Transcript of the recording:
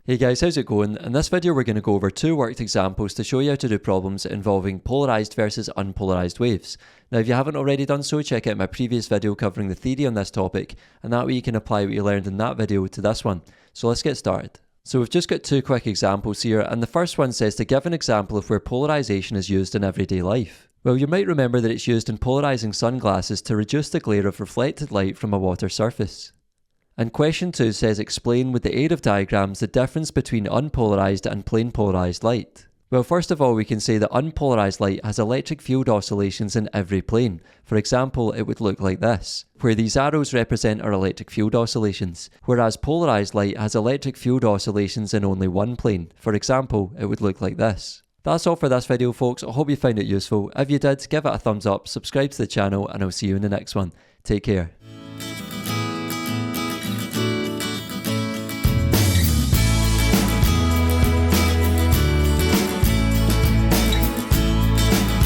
Hey guys, how's it going? In this video we're going to go over two worked examples to show you how to do problems involving polarised versus unpolarised waves. Now if you haven't already done so, check out my previous video covering the theory on this topic, and that way you can apply what you learned in that video to this one. So let's get started. So we've just got two quick examples here, and the first one says to give an example of where polarisation is used in everyday life. Well, you might remember that it's used in polarising sunglasses to reduce the glare of reflected light from a water surface. And question 2 says explain with the aid of diagrams the difference between unpolarised and plain polarised light. Well, first of all, we can say that unpolarised light has electric field oscillations in every plane. For example, it would look like this, where these arrows represent our electric field oscillations, whereas polarised light has electric field oscillations in only one plane. For example, it would look like this. That's all for this video, folks. I hope you found it useful. If you did, give it a thumbs up, subscribe to the channel, and I'll see you in the next one. Take care.